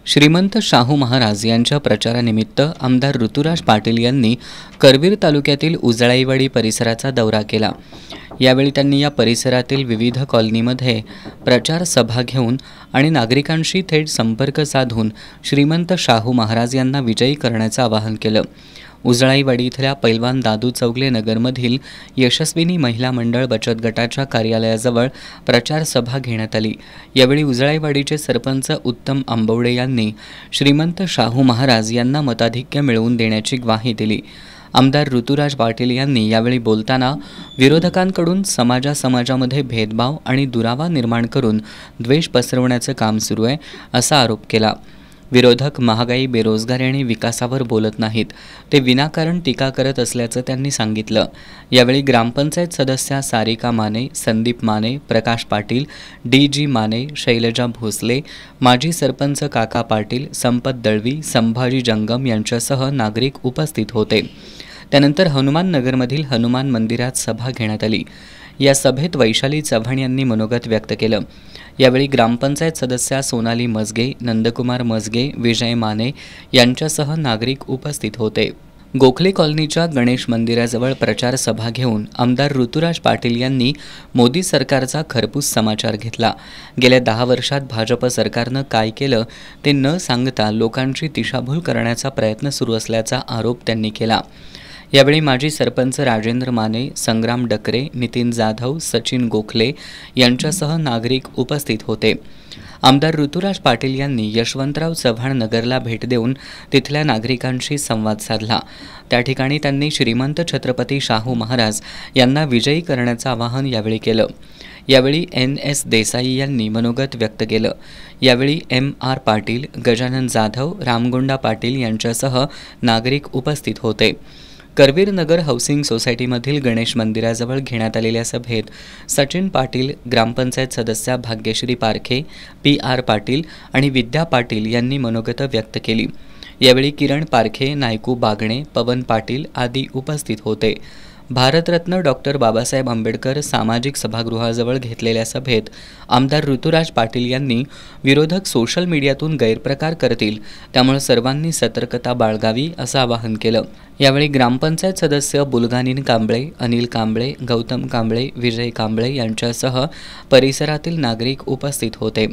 श्रीमंत शाहू महाराज यांच्या प्रचारानिमित्त आमदार ऋतुराज पाटील यांनी करवीर तालुक्यातील उजळाईवाडी परिसराचा दौरा केला। यावेळी त्यांनी या परिसरातील विविध कॉलनीमध्ये प्रचार सभा घेऊन आणि नागरिकांशी थेट संपर्क साधून श्रीमंत शाहू महाराज यांना विजयी करण्याचं आवाहन केलं। उजळाईवाडी इथल्या पैलवान दादू चौगले नगरमधील यशस्विनी महिला मंडळ बचत गटाच्या कार्यालयाजवळ प्रचार सभा घेण्यात आली। यावेळी उजळाईवाडीचे सरपंच उत्तम आंबवडे यांनी श्रीमंत शाहू महाराज यांना मताधिक्य मिळवून देण्याची ग्वाही दिली। आमदार ऋतुराज पाटील यांनी यावेळी बोलताना विरोधकांकडून समाजामध्ये भेदभाव आणि दुरावा निर्माण करून द्वेष पसरवण्याचं काम सुरू आहे असा आरोप केला। विरोधक महागाई, बेरोजगारी आणि विकासावर बोलत नाहीत, ते विनाकारण टीका करत असल्याचं त्यांनी सांगितलं। यावेळी ग्रामपंचायत सदस्या सारिका माने, संदीप माने, प्रकाश पाटील, डी.जी. माने, शैलजा भोसले, माजी सरपंच काका पाटील, संपत दळवी, संभाजी जंगम यांच्यासह नागरिक उपस्थित होते। त्यानंतर हनुमान नगरमधील हनुमान मंदिरात सभा घेण्यात आली। या सभेत वैशाली चव्हाण यांनी मनोगत व्यक्त केलं। यावेळी ग्रामपंचायत सदस्या सोनाली मजगे, नंदकुमार मजगे, विजय माने यांच्यासह नागरिक उपस्थित होते। गोखले कॉलनीच्या गणेश मंदिराजवळ प्रचार सभा घेऊन आमदार ऋतुराज पाटील यांनी मोदी सरकारचा खरपूस समाचार घेतला। गेल्या 10 वर्षात भाजप सरकारनं काय केलं ते न सांगता लोकांची दिशाभूल करण्याचा प्रयत्न सुरू असल्याचा आरोप त्यांनी केला। यावेळी माजी सरपंच राजेंद्र माने, संग्राम डकरे, नितीन जाधव, सचिन गोखले यांच्यासह नागरिक उपस्थित होते। आमदार ऋतुराज पाटील यांनी यशवंतराव चव्हाण नगरला भेट देऊन तिथल्या नागरिकांशी संवाद साधला। त्या ठिकाणी त्यांनी श्रीमंत छत्रपती शाहू महाराज यांना विजयी करण्याचं आवाहन यावेळी केलं। यावेळी NS देसाई यांनी मनोगत व्यक्त केलं। यावेळी MR पाटील, गजानन जाधव, रामगोंडा पाटील यांच्यासह नागरिक उपस्थित होते। करवीर नगर हाऊसिंग सोसायटीमधील गणेश मंदिराजवळ घेण्यात आलेल्या सभेत सचिन पाटील, ग्रामपंचायत सदस्या भाग्यश्री पारखे, PR पाटील आणि विद्या पाटील यांनी मनोगत व्यक्त केली। यावेळी किरण पारखे, नायकू बागणे, पवन पाटील आदी उपस्थित होते। भारतरत्न डॉक्टर बाबासाहेब आंबेडकर सामाजिक सभागृहाजवळ घेतलेल्या सभेत आमदार ऋतुराज पाटील यांनी विरोधक सोशल मीडियातून गैरप्रकार करतील, त्यामुळे सर्वांनी सतर्कता बाळगावी असं आवाहन केलं। यावेळी ग्रामपंचायत सदस्य बुलगानीन कांबळे, अनिल कांबळे, गौतम कांबळे, विजय कांबळे यांच्यासह परिसरातील नागरिक उपस्थित होते।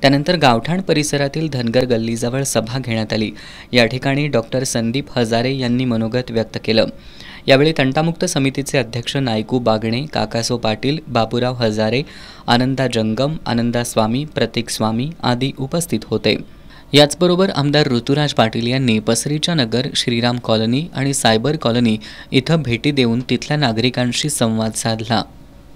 त्यानंतर गावठाण परिसरातील धनगर गल्लीजवळ सभा घेण्यात आली। या ठिकाणी डॉक्टर संदीप हजारे यांनी मनोगत व्यक्त केलं। यावेळी तंटामुक्त समितीचे अध्यक्ष नायकू बागणे, काकासो पाटील, बाबूराव हजारे, आनंदा जंगम, आनंदा स्वामी, प्रतीक स्वामी आदी उपस्थित होते। याचबरोबर आमदार ऋतुराज पाटील यांनी पसरीच्या नगर, श्रीराम कॉलनी आणि सायबर कॉलनी इथं भेटी देऊन तिथल्या नागरिकांशी संवाद साधला।